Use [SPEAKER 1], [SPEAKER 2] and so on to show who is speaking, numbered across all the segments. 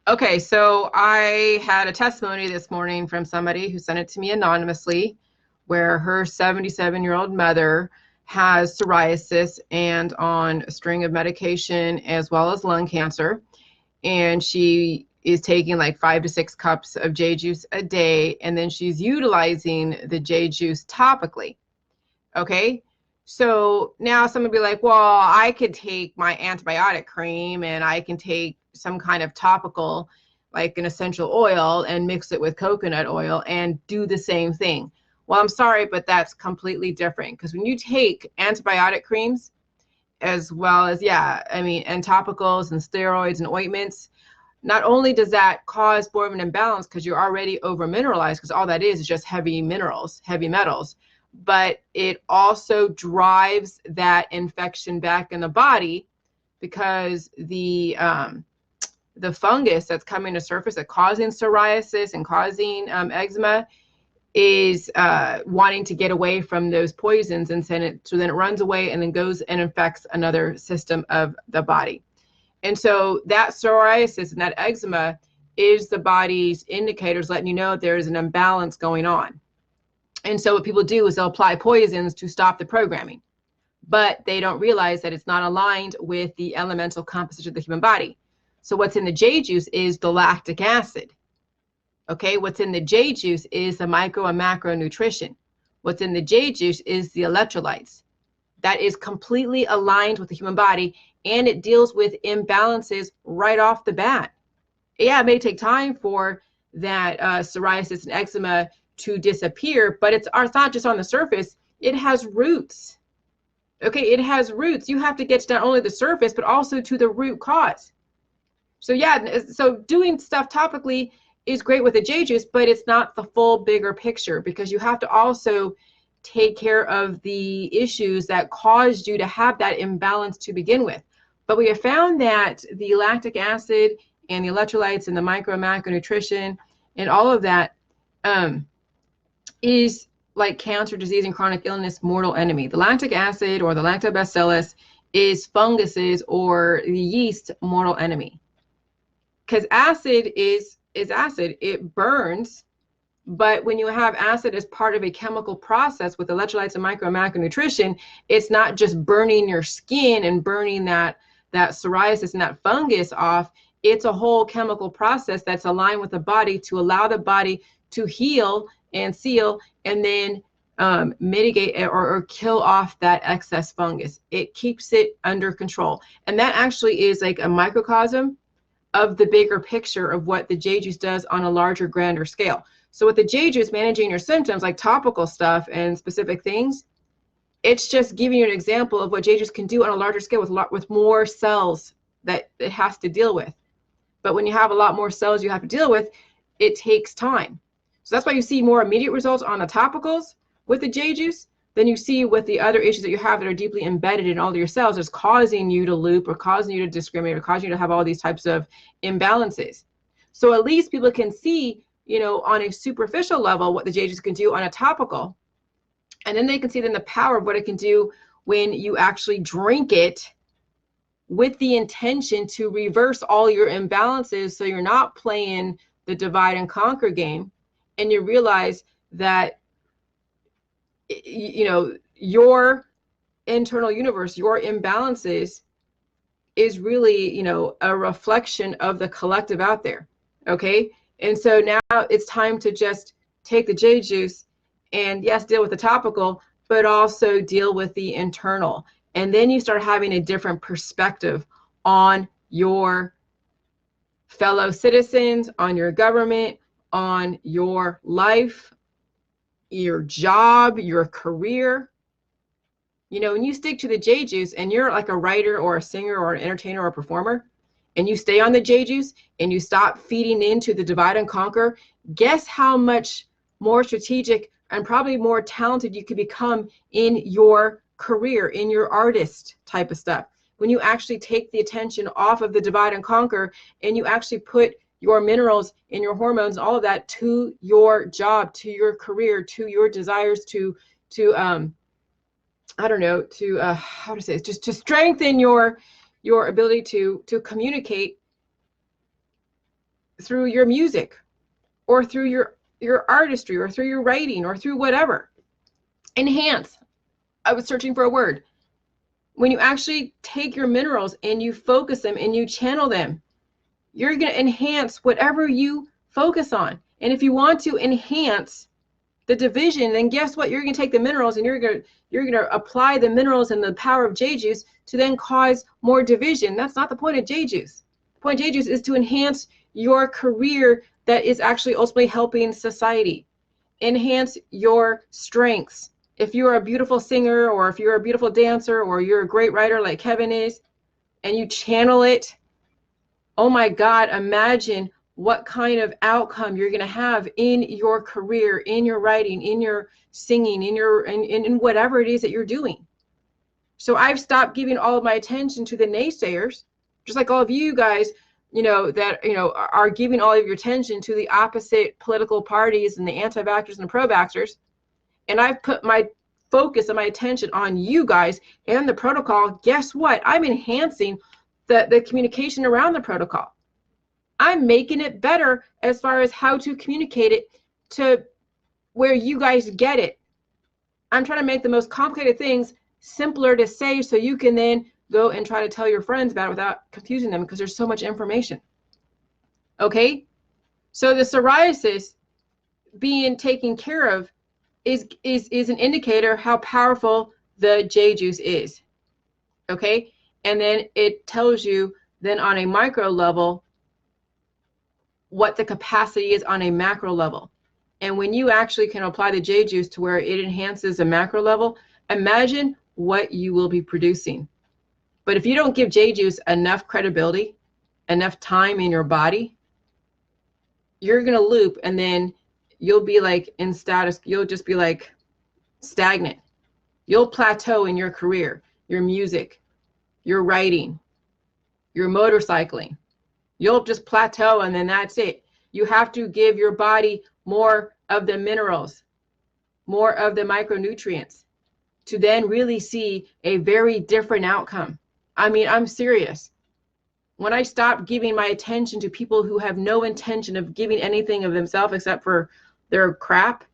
[SPEAKER 1] Okay, so I had a testimony this morning from somebody who sent it to me anonymously, where her 77-year-old mother has psoriasis and on a string of medication as well as lung cancer. And she is taking like 5 to 6 cups of J juice a day, and then she's utilizing the J juice topically. Okay. So now someone would be like, well, I could take my antibiotic cream and I can take some kind of topical, like an essential oil, and mix it with coconut oil and do the same thing. Well, I'm sorry, but that's completely different, because when you take antibiotic creams, as well as, yeah, I mean, and topicals and steroids and ointments, not only does that cause more of an imbalance because you're already over mineralized, because all that is just heavy minerals, heavy metals, but it also drives that infection back in the body, because the fungus that's coming to surface that causing psoriasis and causing eczema is wanting to get away from those poisons, and so then it runs away and then goes and infects another system of the body. And so that psoriasis and that eczema is the body's indicators letting you know there's an imbalance going on. And so what people do is they'll apply poisons to stop the programming, but they don't realize that it's not aligned with the elemental composition of the human body. So what's in the J juice is the lactic acid. Okay, what's in the J juice is the micro and macro nutrition. What's in the J juice is the electrolytes. That is completely aligned with the human body, and it deals with imbalances right off the bat. Yeah, it may take time for that psoriasis and eczema to disappear, but it's not just on the surface. It has roots. Okay, it has roots. You have to get to not only the surface, but also to the root cause. So yeah, so doing stuff topically is great with the J juice, but it's not the full bigger picture, because you have to also take care of the issues that caused you to have that imbalance to begin with. But we have found that the lactic acid and the electrolytes and the micro and macronutrition and all of that is like cancer, disease, and chronic illness mortal enemy. The lactic acid, or the lactobacillus, is funguses or the yeast mortal enemy. Because acid is acid, it burns. But when you have acid as part of a chemical process with electrolytes and micro and macronutrition, it's not just burning your skin and burning that psoriasis and that fungus off. It's a whole chemical process that's aligned with the body to allow the body to heal and seal, and then mitigate or kill off that excess fungus. It keeps it under control. And that actually is like a microcosm of the bigger picture of what the J juice does on a larger, grander scale. So with the J juice, managing your symptoms like topical stuff and specific things, it's just giving you an example of what J juice can do on a larger scale with more cells that it has to deal with. But when you have a lot more cells you have to deal with, it takes time. So that's why you see more immediate results on the topicals with the J juice than you see with the other issues that you have that are deeply embedded in all of your cells, is causing you to loop or causing you to discriminate or causing you to have all these types of imbalances. So at least people can see, you know, on a superficial level what the J juice can do on a topical. And then they can see then the power of what it can do when you actually drink it with the intention to reverse all your imbalances, so you're not playing the divide and conquer game, and you realize that, you know, your internal universe, your imbalances is really, you know, a reflection of the collective out there. Okay. And so now it's time to just take the J juice and, yes, deal with the topical, but also deal with the internal. And then you start having a different perspective on your fellow citizens, on your government, on your life, your job, your career. You know, when you stick to the J juice and you're like a writer or a singer or an entertainer or a performer, and you stay on the J juice and you stop feeding into the divide and conquer, guess how much more strategic and probably more talented you could become in your career, in your artist type of stuff, when you actually take the attention off of the divide and conquer and you actually put your minerals and your hormones, all of that, to your job, to your career, to your desires, to I don't know, to how to say it, just to strengthen your ability to communicate through your music, or through your artistry, or through your writing, or through whatever. Enhance. I was searching for a word. When you actually take your minerals and you focus them and you channel them, you're going to enhance whatever you focus on. And if you want to enhance the division, then guess what? You're going to take the minerals and you're going to apply the minerals and the power of J juice to then cause more division. That's not the point of J juice. The point of J juice is to enhance your career that is actually ultimately helping society. Enhance your strengths. If you're a beautiful singer, or if you're a beautiful dancer, or you're a great writer like Kevin is, and you channel it, oh my God, imagine what kind of outcome you're going to have in your career, in your writing, in your singing, in whatever it is that you're doing. So I've stopped giving all of my attention to the naysayers, just like all of you guys, that, are giving all of your attention to the opposite political parties and the anti-vaxxers and the pro-vaxxers. And I've put my focus and my attention on you guys and the protocol. Guess what? I'm enhancing the communication around the protocol. I'm making it better as far as how to communicate it to where you guys get it. I'm trying to make the most complicated things simpler to say, so you can then go and try to tell your friends about it without confusing them, because there's so much information. Okay? So the psoriasis being taken care of is an indicator how powerful the J juice is. Okay? And then it tells you then on a micro level what the capacity is on a macro level. And when you actually can apply the J juice to where it enhances a macro level, imagine what you will be producing. But if you don't give J juice enough credibility, enough time in your body, you're going to loop, and then you'll be like in status. You'll just be like stagnant. You'll plateau in your career, your music, your writing, your motorcycling. You'll just plateau, and then that's it. You have to give your body more of the minerals, more of the micronutrients, to then really see a very different outcome. I mean, I'm serious. When I stopped giving my attention to people who have no intention of giving anything of themselves except for their crap,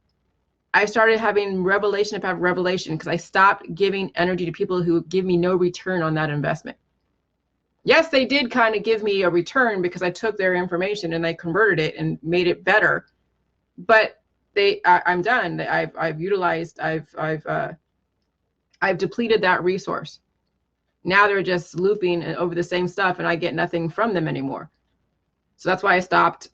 [SPEAKER 1] I started having revelation upon revelation, because I stopped giving energy to people who give me no return on that investment. Yes, they did kind of give me a return because I took their information and I converted it and made it better. But I'm done. I've utilized. I've depleted that resource. Now they're just looping over the same stuff, and I get nothing from them anymore. So that's why I stopped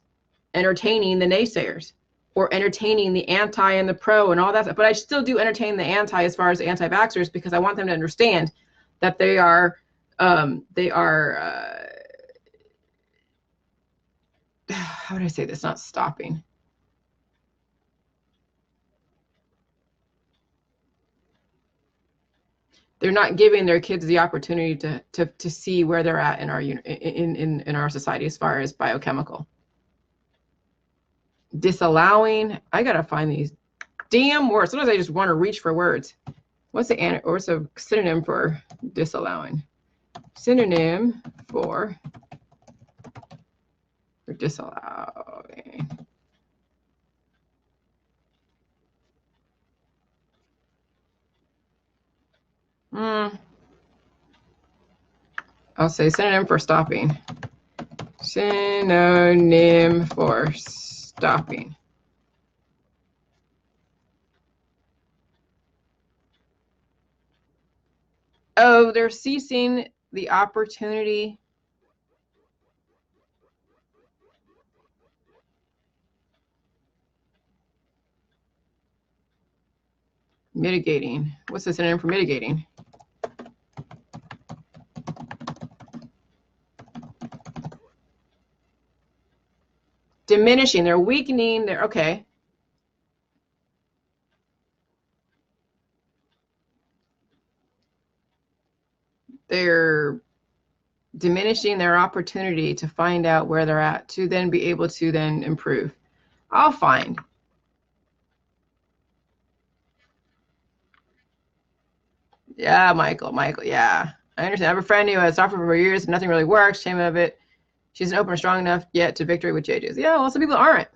[SPEAKER 1] entertaining the naysayers, or entertaining the anti and the pro and all that stuff. But I still do entertain the anti as far as the anti-vaxxers, because I want them to understand that they are how would I say this? Not stopping. They're not giving their kids the opportunity to see where they're at in our in our society as far as biochemical. Disallowing. I gotta find these damn words. Sometimes I just want to reach for words. What's a synonym for disallowing? Synonym for disallowing. I'll say synonym for stopping. Synonym for stopping. Oh, they're ceasing the opportunity. Mitigating. What's the synonym for mitigating? Diminishing. They're weakening. They're okay. They're diminishing their opportunity to find out where they're at, to then be able to then improve. I'll find. Yeah, Michael, yeah. I understand. I have a friend who has suffered for years and nothing really works. Shame of it. She isn't open or strong enough yet to victory with J Juice. Yeah, well, some people aren't.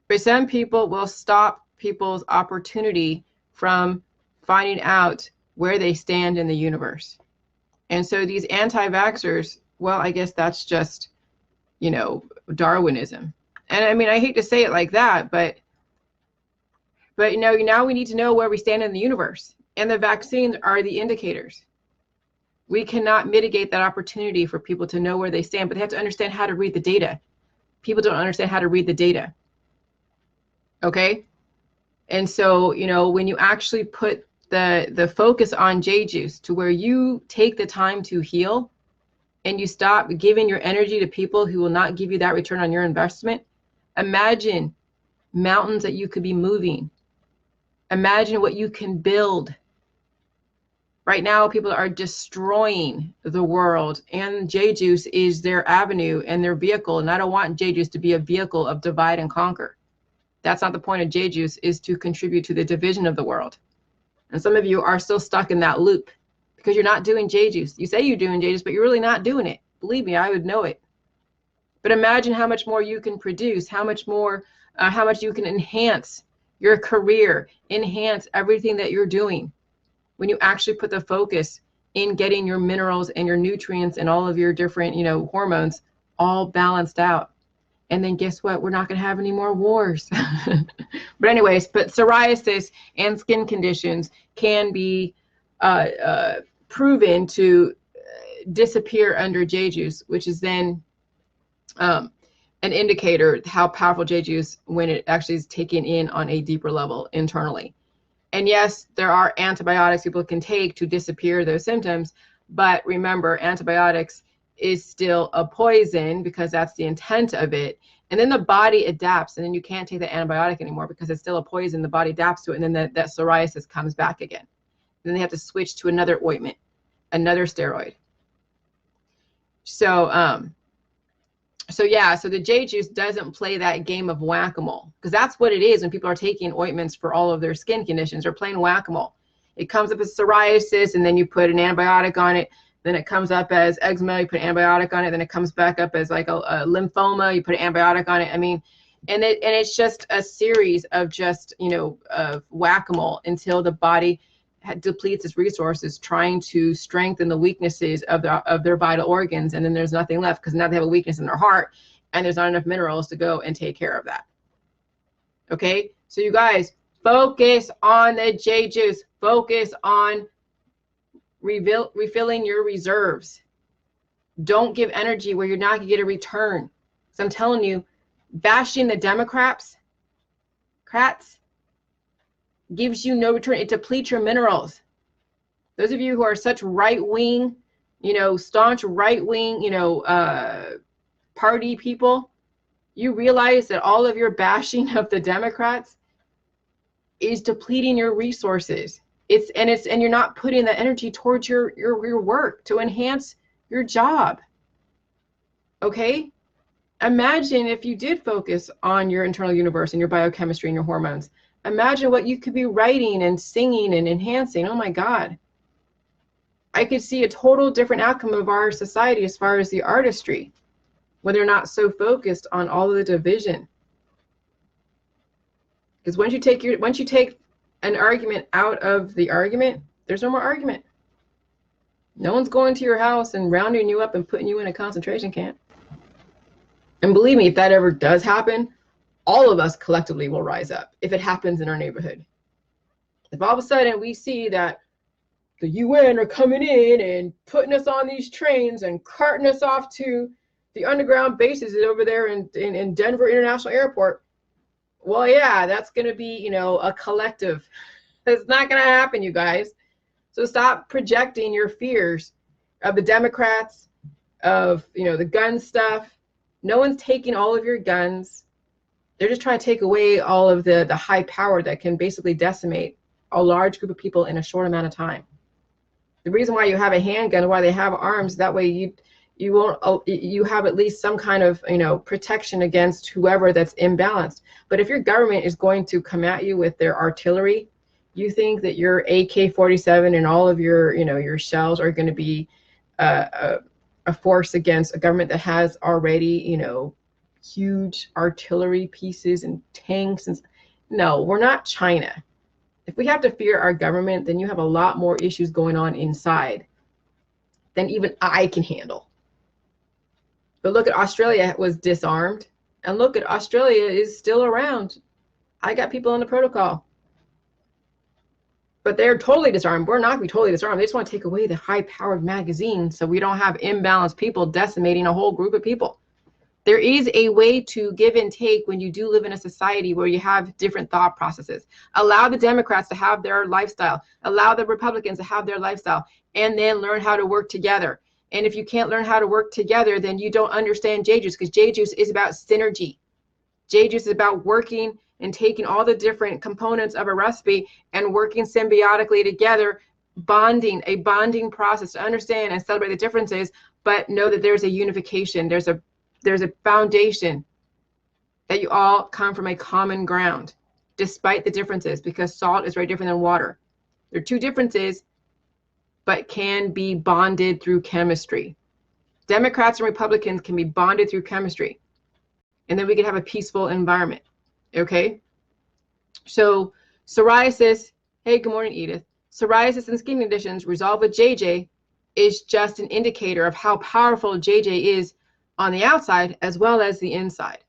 [SPEAKER 1] But some people will stop people's opportunity from finding out where they stand in the universe. And so these anti-vaxxers, well, I guess that's just, you know, Darwinism. And I mean, I hate to say it like that, but you know, now we need to know where we stand in the universe. And the vaccines are the indicators. We cannot mitigate that opportunity for people to know where they stand, but they have to understand how to read the data. People don't understand how to read the data. Okay? And so, you know, when you actually put the focus on J Juice to where you take the time to heal and you stop giving your energy to people who will not give you that return on your investment, imagine mountains that you could be moving. Imagine what you can build. Right now, people are destroying the world, and J Juice is their avenue and their vehicle. And I don't want J Juice to be a vehicle of divide and conquer. That's not the point of J Juice, is to contribute to the division of the world. And some of you are still stuck in that loop because you're not doing J Juice. You say you're doing J Juice, but you're really not doing it. Believe me, I would know it. But imagine how much more you can produce, how much you can enhance your career, enhance everything that you're doing when you actually put the focus in getting your minerals and your nutrients and all of your different, you know, hormones all balanced out. And then guess what? We're not going to have any more wars. But anyways, but psoriasis and skin conditions can be proven to disappear under J Juice, which is then an indicator how powerful J Juice when it actually is taken in on a deeper level internally. And yes, there are antibiotics people can take to disappear those symptoms, but remember, antibiotics is still a poison because that's the intent of it. And then the body adapts, and then you can't take the antibiotic anymore because it's still a poison. The body adapts to it, and then that psoriasis comes back again. And then they have to switch to another ointment, another steroid. So yeah, so the J Juice doesn't play that game of whack-a-mole, because that's what it is when people are taking ointments for all of their skin conditions. They're playing whack-a-mole. It comes up as psoriasis, and then you put an antibiotic on it. Then it comes up as eczema, you put an antibiotic on it. Then it comes back up as like a lymphoma, you put an antibiotic on it. I mean, and it's just a series of just, you know, of whack-a-mole until the body depletes its resources trying to strengthen the weaknesses of their vital organs, and then there's nothing left because now they have a weakness in their heart and there's not enough minerals to go and take care of that. Okay, so you guys focus on the J Juice, focus on refilling your reserves. Don't give energy where you're not gonna get a return. So I'm telling you, bashing the Democrats gives you no return. It depletes your minerals. Those of you who are such right-wing, you know, staunch right-wing, you know, party people, you realize that all of your bashing of the Democrats is depleting your resources. And you're not putting the energy towards your work to enhance your job. Okay? Imagine if you did focus on your internal universe and your biochemistry and your hormones. Imagine what you could be writing and singing and enhancing. Oh my God. I could see a total different outcome of our society as far as the artistry, when they're not so focused on all of the division. Because once you take an argument out of the argument, there's no more argument. No one's going to your house and rounding you up and putting you in a concentration camp. And believe me, if that ever does happen, all of us collectively will rise up if it happens in our neighborhood. If all of a sudden we see that the UN are coming in and putting us on these trains and carting us off to the underground bases over there in Denver International Airport, well, yeah, that's going to be, you know, a collective. It's not going to happen, you guys. So stop projecting your fears of the Democrats, of, you know, the gun stuff. No one's taking all of your guns. They're just trying to take away all of the high power that can basically decimate a large group of people in a short amount of time. The reason why you have a handgun, why they have arms, that way you have at least some kind of, you know, protection against whoever that's imbalanced. But if your government is going to come at you with their artillery, you think that your AK-47 and all of your, you know, your shells are going to be a a force against a government that has already, you know, huge artillery pieces and tanks. And no, we're not China. If we have to fear our government, then you have a lot more issues going on inside than even I can handle. But look at Australia was disarmed, and look at Australia is still around. I got people on the protocol. But they're totally disarmed. We're not going to be totally disarmed. They just want to take away the high-powered magazine so we don't have imbalanced people decimating a whole group of people. There is a way to give and take when you do live in a society where you have different thought processes. Allow the Democrats to have their lifestyle. Allow the Republicans to have their lifestyle, and then learn how to work together. And if you can't learn how to work together, then you don't understand J-Juice, because J-Juice is about synergy. J-Juice is about working and taking all the different components of a recipe and working symbiotically together, bonding, a bonding process to understand and celebrate the differences, but know that there's a unification, there's a foundation, that you all come from a common ground, despite the differences, because salt is very different than water. There are two differences, but can be bonded through chemistry. Democrats and Republicans can be bonded through chemistry, and then we can have a peaceful environment. Okay, so psoriasis, hey, good morning, Edith. Psoriasis and skin conditions resolved with JJ is just an indicator of how powerful JJ is on the outside as well as the inside,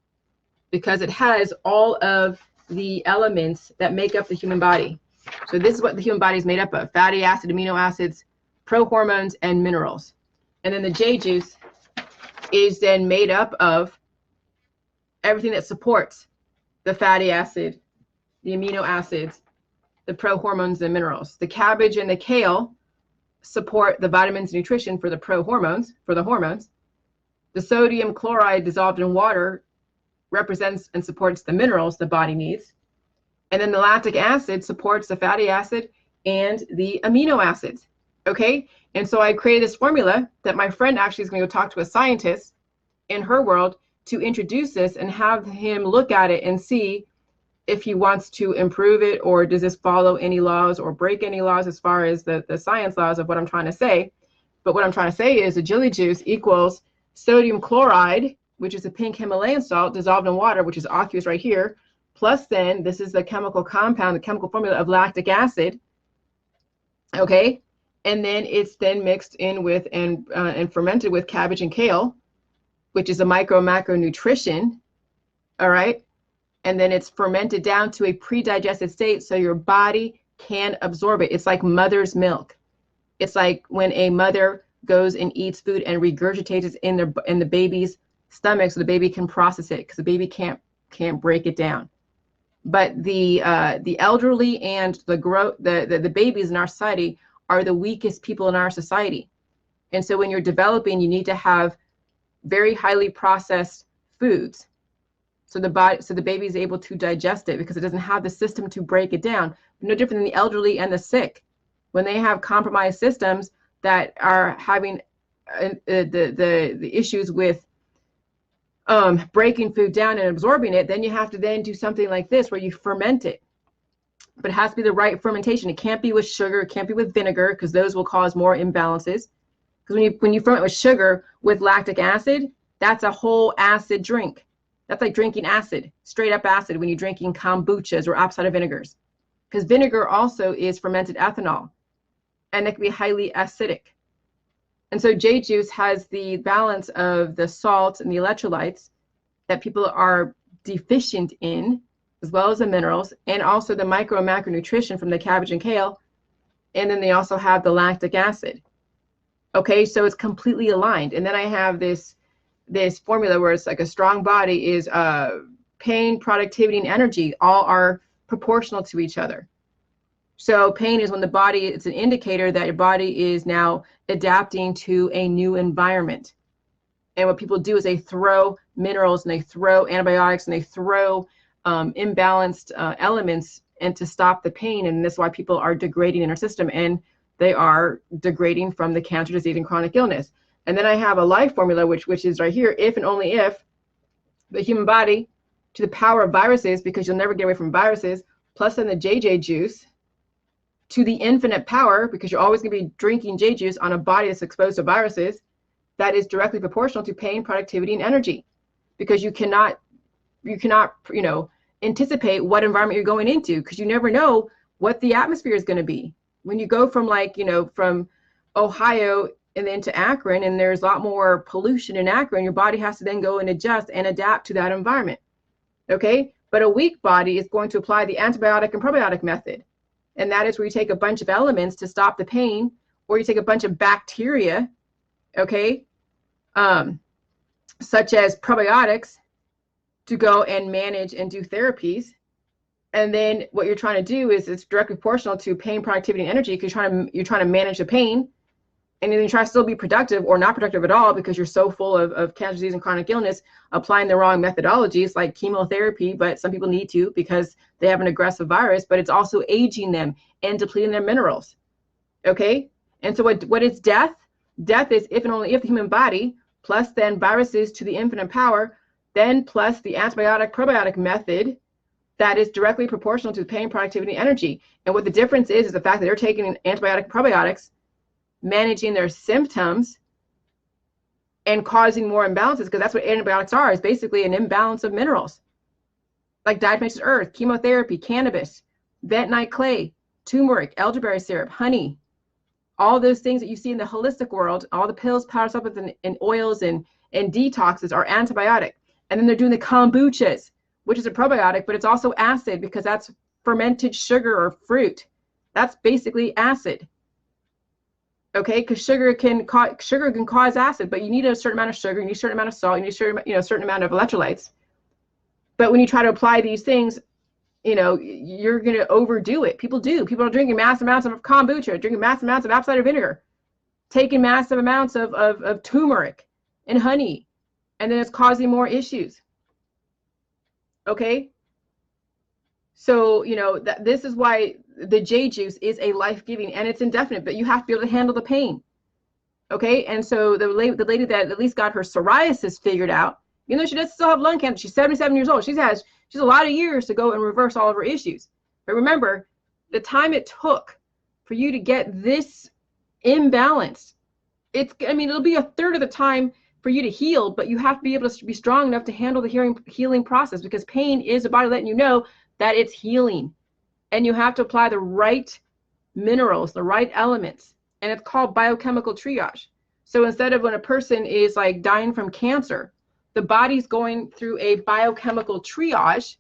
[SPEAKER 1] because it has all of the elements that make up the human body. So this is what the human body is made up of: fatty acid, amino acids, prohormones, and minerals. And then the J-Juice is then made up of everything that supports the fatty acid, the amino acids, the prohormones, and minerals. The cabbage and the kale support the vitamins and nutrition for the prohormones, for the hormones. The sodium chloride dissolved in water represents and supports the minerals the body needs. And then the lactic acid supports the fatty acid and the amino acids. Okay? And so I created this formula that my friend actually is going to go talk to a scientist in her world to introduce this and have him look at it and see if he wants to improve it, or does this follow any laws or break any laws as far as the science laws of what I'm trying to say. But what I'm trying to say is the Jilly Juice equals sodium chloride, which is a pink Himalayan salt dissolved in water, which is aqueous right here, plus then this is the chemical compound, the chemical formula of lactic acid. Okay, and then it's then mixed in with and fermented with cabbage and kale, which is a micro-macro nutrition. All right, and then it's fermented down to a pre-digested state so your body can absorb it. It's like mother's milk. It's like when a mother goes and eats food and regurgitates it in the baby's stomach so the baby can process it, because the baby can't break it down. But the elderly and the babies in our society are the weakest people in our society. And so when you're developing, you need to have very highly processed foods so the baby is able to digest it, because it doesn't have the system to break it down. No different than the elderly and the sick. When they have compromised systems that are having the issues with breaking food down and absorbing it, then you have to then do something like this where you ferment it. But it has to be the right fermentation. It can't be with sugar, it can't be with vinegar, because those will cause more imbalances. Because when you ferment with sugar with lactic acid, that's a whole acid drink. That's like drinking acid, straight up acid, when you're drinking kombuchas or apple cider vinegars. Because vinegar also is fermented ethanol, and it can be highly acidic. And so J-Juice has the balance of the salts and the electrolytes that people are deficient in, as well as the minerals, and also the micro and macronutrition from the cabbage and kale. And then they also have the lactic acid. Okay, so it's completely aligned. And then I have this formula where it's like a strong body is pain, productivity, and energy all are proportional to each other. So pain is when the body, it's an indicator that your body is now adapting to a new environment. And what people do is they throw minerals and they throw antibiotics and they throw imbalanced elements and to stop the pain. And this is why people are degrading in our system, and they are degrading from the cancer, disease, and chronic illness. And then I have a life formula, which is right here: if and only if the human body, to the power of viruses, because you'll never get away from viruses, plus then the JJ juice, to the infinite power, because you're always going to be drinking J juice on a body that's exposed to viruses, that is directly proportional to pain, productivity, and energy, because you cannot, you know, anticipate what environment you're going into, because you never know what the atmosphere is going to be. When you go from, like, you know, from Ohio and then to Akron, and there's a lot more pollution in Akron, your body has to then go and adjust and adapt to that environment. Okay, but a weak body is going to apply the antibiotic and probiotic method, and that is where you take a bunch of elements to stop the pain, or you take a bunch of bacteria, okay, such as probiotics, to go and manage and do therapies. And then what you're trying to do is it's directly proportional to pain, productivity, and energy, because you're trying to manage the pain, and then you try to still be productive or not productive at all because you're so full of cancer, disease, and chronic illness, applying the wrong methodologies like chemotherapy, but some people need to because they have an aggressive virus, but it's also aging them and depleting their minerals. Okay? And so what is death? Death is if and only if the human body, plus then viruses to the infinite power, then plus the antibiotic probiotic method, that is directly proportional to pain, productivity, and energy. And what the difference is the fact that they're taking antibiotic probiotics, managing their symptoms, and causing more imbalances, because that's what antibiotics are, is basically an imbalance of minerals. Like diatomaceous earth, chemotherapy, cannabis, bentonite clay, turmeric, elderberry syrup, honey, all those things that you see in the holistic world, all the pills, powders, supplements, and oils and detoxes are antibiotic. And then they're doing the kombuchas, which is a probiotic, but it's also acid because that's fermented sugar or fruit. That's basically acid. Okay, because sugar can cause acid, but you need a certain amount of sugar, you need a certain amount of salt, you need a certain amount of electrolytes. But when you try to apply these things, you know, you're going to overdo it. People do. People are drinking massive amounts of kombucha, drinking massive amounts of apple cider vinegar, taking massive amounts of turmeric and honey, and then it's causing more issues. Okay? So, you know, this is why the J juice is a life-giving, and it's indefinite, but you have to be able to handle the pain. Okay? And so the lady that at least got her psoriasis figured out, even though she does still have lung cancer, she's 77 years old. She's a lot of years to go and reverse all of her issues. But remember, the time it took for you to get this imbalance, it'll be a third of the time for you to heal, but you have to be able to be strong enough to handle the healing process, because pain is the body letting you know that it's healing. And you have to apply the right minerals, the right elements. And it's called biochemical triage. So instead of when a person is like dying from cancer, the body's going through a biochemical triage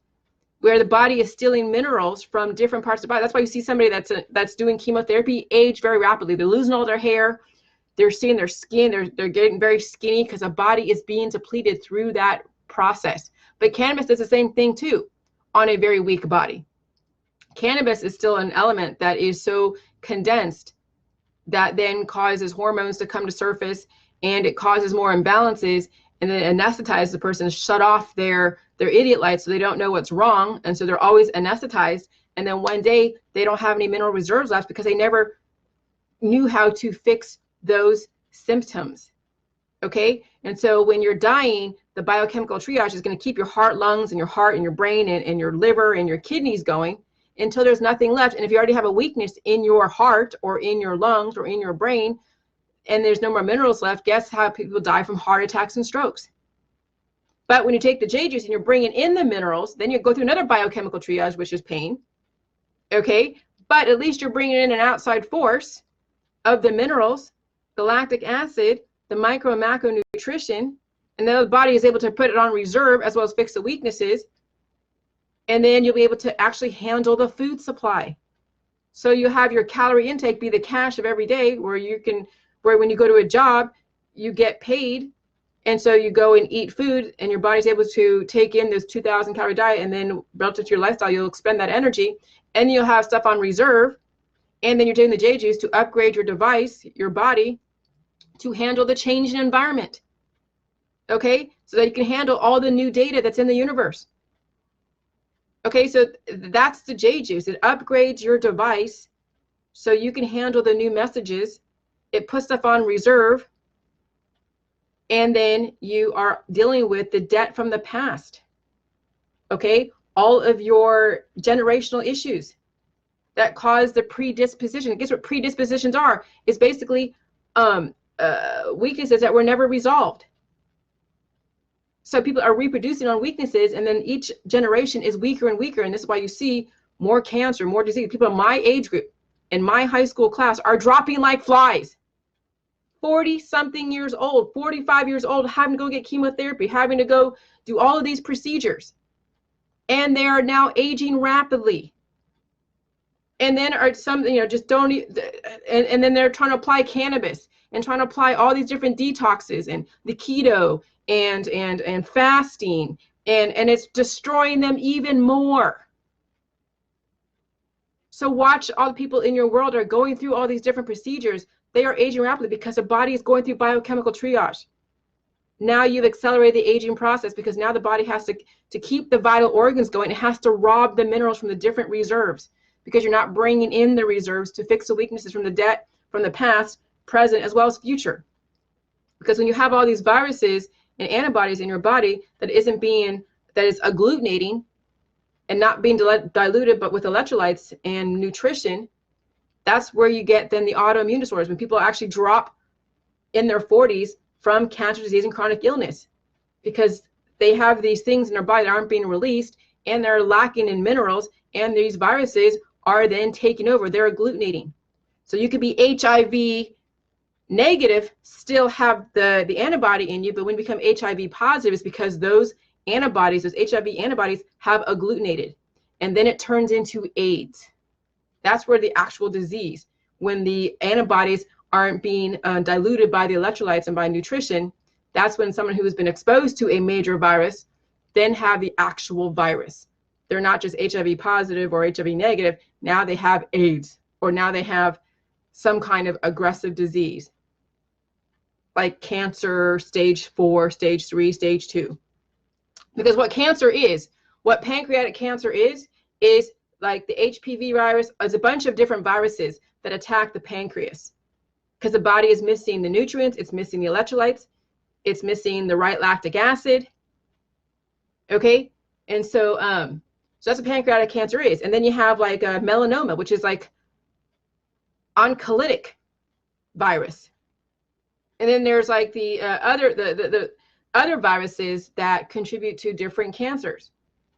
[SPEAKER 1] where the body is stealing minerals from different parts of the body. That's why you see somebody that's doing chemotherapy age very rapidly. They're losing all their hair. They're seeing their skin. They're getting very skinny because the body is being depleted through that process. But cannabis does the same thing too on a very weak body. Cannabis is still an element that is so condensed that then causes hormones to come to surface, and it causes more imbalances, and then anesthetizes the person, shut off their idiot lights so they don't know what's wrong, and so they're always anesthetized, and then one day they don't have any mineral reserves left because they never knew how to fix those symptoms. Okay? And so when you're dying, the biochemical triage is going to keep your heart, lungs, and your heart and your brain and your liver and your kidneys going until there's nothing left. And if you already have a weakness in your heart or in your lungs or in your brain, and there's no more minerals left, guess how people die from heart attacks and strokes? But when you take the J juice and you're bringing in the minerals, then you go through another biochemical triage, which is pain. Okay? But at least you're bringing in an outside force of the minerals, the lactic acid, the micro and macro nutrition, and then the body is able to put it on reserve as well as fix the weaknesses. And then you'll be able to actually handle the food supply. So you have your calorie intake be the cash of every day, where when you go to a job, you get paid. And so you go and eat food, and your body's able to take in this 2,000 calorie diet, and then relative to your lifestyle, you'll expend that energy, and you'll have stuff on reserve. And then you're taking the J juice to upgrade your device, your body, to handle the changing environment. Okay? So that you can handle all the new data that's in the universe. Okay, so that's the J juice. It upgrades your device so you can handle the new messages. It puts stuff on reserve. And then you are dealing with the debt from the past. Okay, all of your generational issues that cause the predisposition. Guess what predispositions are? It's basically weaknesses that were never resolved. So people are reproducing on weaknesses, and then each generation is weaker and weaker. And this is why you see more cancer, more disease. People in my age group, in my high school class, are dropping like flies. 40-something years old, 45 years old, having to go get chemotherapy, having to go do all of these procedures. And they are now aging rapidly. And then are some, just don't, and then they're trying to apply cannabis and trying to apply all these different detoxes and the keto and fasting, and it's destroying them even more. So watch, all the people in your world are going through all these different procedures. They are aging rapidly because the body is going through biochemical triage. Now you've accelerated the aging process because now the body has to keep the vital organs going. It has to rob the minerals from the different reserves because you're not bringing in the reserves to fix the weaknesses from the past, present, as well as future. Because when you have all these viruses and antibodies in your body that is agglutinating and not being diluted, but with electrolytes and nutrition, that's where you get then the autoimmune disorders, when people actually drop in their 40s from cancer, disease, and chronic illness, because they have these things in their body that aren't being released, and they're lacking in minerals, and these viruses are then taking over. They're agglutinating. So you could be HIV negative, still have the antibody in you, but when you become HIV positive, it's because those antibodies, those HIV antibodies, have agglutinated, and then it turns into AIDS. That's where the actual disease, when the antibodies aren't being diluted by the electrolytes and by nutrition, that's when someone who has been exposed to a major virus then have the actual virus. They're not just HIV positive or HIV negative. Now they have AIDS, or now they have some kind of aggressive disease, like cancer, stage 4, stage 3, stage 2. Because what cancer is, what pancreatic cancer is like the HPV virus, is a bunch of different viruses that attack the pancreas. Because the body is missing the nutrients, it's missing the electrolytes, it's missing the right lactic acid. Okay, and so so that's what pancreatic cancer is. And then you have like a melanoma, which is like oncolytic virus. And then there's like the other viruses that contribute to different cancers.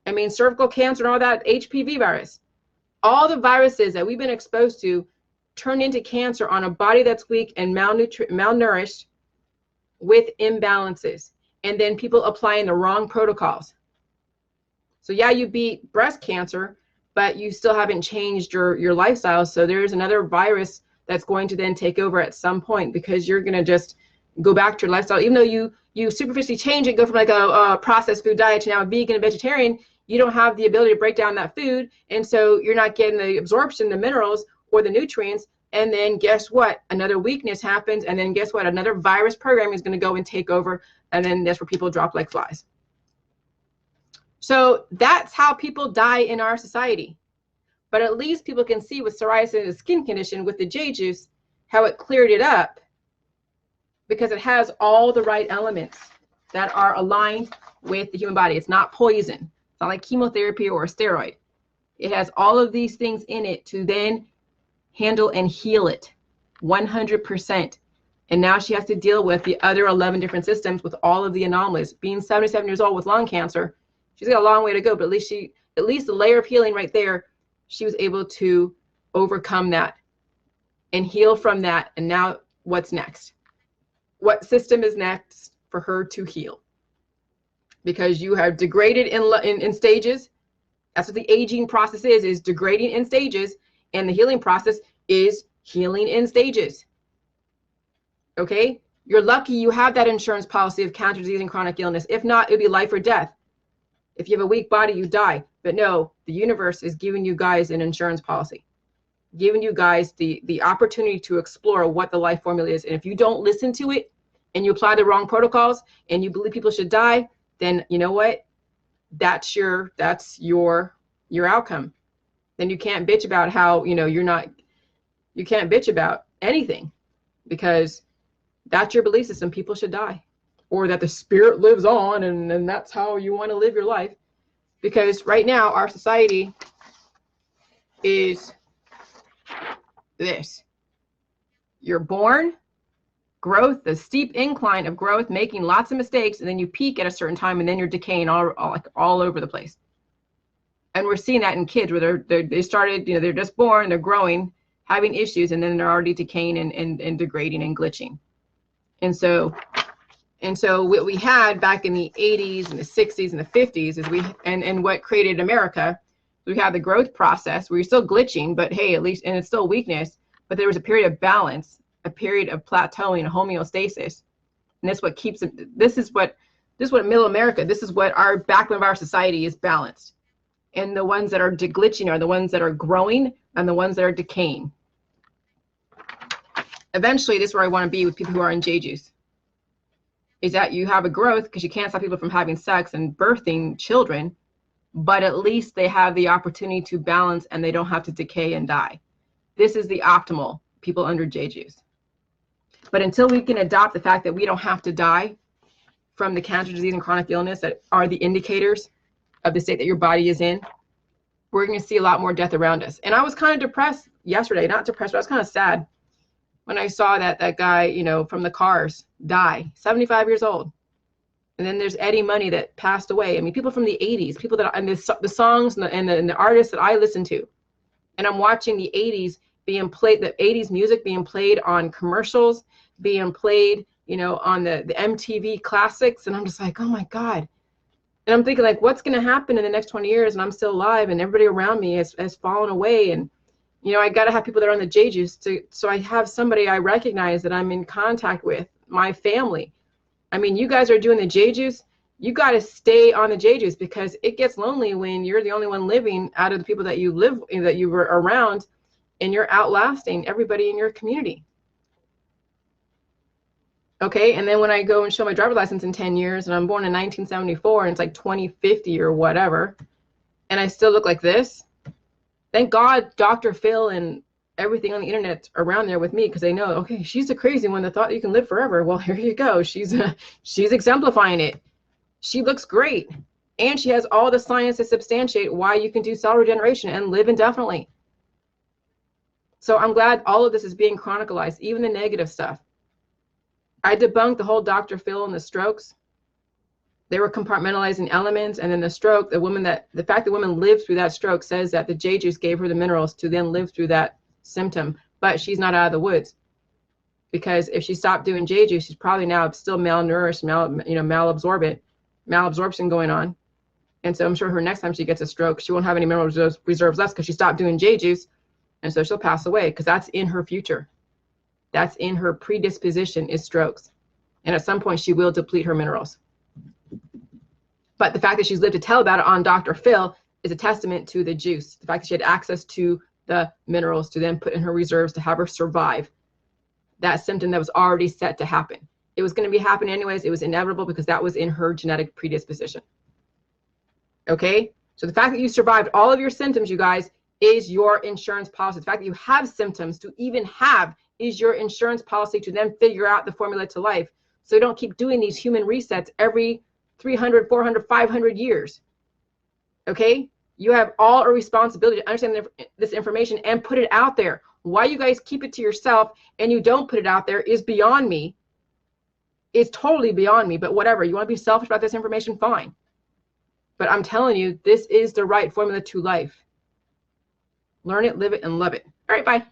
[SPEAKER 1] I mean, cervical cancer and all that, HPV virus. All the viruses that we've been exposed to turn into cancer on a body that's weak and malnourished with imbalances. And then people applying the wrong protocols. So yeah, you beat breast cancer, but you still haven't changed your lifestyle. So there's another virus that's going to then take over at some point, because you're going to just go back to your lifestyle. Even though you superficially change it, go from like a processed food diet to now a vegan and vegetarian, you don't have the ability to break down that food. And so you're not getting the absorption, the minerals or the nutrients. And then guess what? Another weakness happens. And then guess what? Another virus program is going to go and take over. And then that's where people drop like flies. So that's how people die in our society. But at least people can see with psoriasis and a skin condition with the J juice, how it cleared it up, because it has all the right elements that are aligned with the human body. It's not poison. It's not like chemotherapy or a steroid. It has all of these things in it to then handle and heal it 100%. And now she has to deal with the other 11 different systems with all of the anomalies. Being 77 years old with lung cancer, she's got a long way to go, but at least the layer of healing right there, she was able to overcome that and heal from that. And now what's next? What system is next for her to heal? Because you have degraded in stages. That's what the aging process is degrading in stages, and the healing process is healing in stages. Okay? You're lucky you have that insurance policy of cancer, disease, and chronic illness. If not, it would be life or death. If you have a weak body, you die. But no, the universe is giving you guys an insurance policy, giving you guys the opportunity to explore what the life formula is. And if you don't listen to it and you apply the wrong protocols and you believe people should die, then you know what? That's your outcome. Then you can't bitch about how, you can't bitch about anything, because that's your belief system. People should die, or that the spirit lives on, and that's how you want to live your life. Because right now our society is this. You're born, growth, the steep incline of growth, making lots of mistakes, and then you peak at a certain time, and then you're decaying all over the place. And we're seeing that in kids where they started, you know, they're just born, they're growing, having issues, and then they're already decaying and degrading and glitching. And so what we had back in the 80s and the 60s and the 50s is and what created America, we had the growth process where you're still glitching, but hey, at least, and it's still weakness, but there was a period of balance, a period of plateauing, homeostasis. And that's what keeps it, this is what middle America, this is what our backbone of our society is balanced. And the ones that are glitching are the ones that are growing and the ones that are decaying. Eventually, this is where I want to be with people who are in J-Juice, is that you have a growth because you can't stop people from having sex and birthing children, but at least they have the opportunity to balance and they don't have to decay and die. This is the optimal people under J-Juice. But until we can adopt the fact that we don't have to die from the cancer, disease, and chronic illness that are the indicators of the state that your body is in, we're going to see a lot more death around us. And I was kind of depressed yesterday, not depressed, but I was kind of sad when I saw that guy, you know, from the Cars die, 75 years old. And then there's Eddie Money that passed away. I mean, people from the 80s, people that, and the songs and the artists that I listen to. And I'm watching the 80s being played, the 80s music being played on commercials, being played, you know, on the MTV classics. And I'm just like, oh my God. And I'm thinking, like, what's going to happen in the next 20 years? And I'm still alive, and everybody around me has fallen away. And, you know, I got to have people that are on the J-Juice so I have somebody I recognize that I'm in contact with, my family. I mean, you guys are doing the J-Juice. You got to stay on the J-Juice because it gets lonely when you're the only one living out of the people that you were around, and you're outlasting everybody in your community. Okay, and then when I go and show my driver's license in 10 years, and I'm born in 1974, and it's like 2050 or whatever, and I still look like this, thank God Dr. Phil and everything on the internet around there with me, because they know, okay, she's the crazy one that thought you can live forever. Well, here you go. She's exemplifying it. She looks great, and she has all the science to substantiate why you can do cell regeneration and live indefinitely. So I'm glad all of this is being chronicalized, even the negative stuff. I debunked the whole Dr. Phil and the strokes. They were compartmentalizing elements, and then the stroke, the fact that women lived through that stroke says that the J-Juice gave her the minerals to then live through that symptom, but she's not out of the woods. Because if she stopped doing J-Juice, she's probably now still malnourished, malabsorption going on. And so I'm sure her next time she gets a stroke, she won't have any mineral reserves left because she stopped doing J-Juice, and so she'll pass away because that's in her future. That's in her predisposition is strokes. And at some point she will deplete her minerals. But the fact that she's lived to tell about it on Dr. Phil is a testament to the juice. The fact that she had access to the minerals to then put in her reserves to have her survive that symptom that was already set to happen. It was going to be happening anyways. It was inevitable because that was in her genetic predisposition. Okay? So the fact that you survived all of your symptoms, you guys, is your insurance policy. The fact that you have symptoms to even have is your insurance policy to then figure out the formula to life. So you don't keep doing these human resets every 300, 400, 500 years. Okay? You have all a responsibility to understand this information and put it out there. Why you guys keep it to yourself and you don't put it out there is beyond me. It's totally beyond me, but whatever. You want to be selfish about this information, fine. But I'm telling you, this is the right formula to life. Learn it, live it, and love it. All right, bye.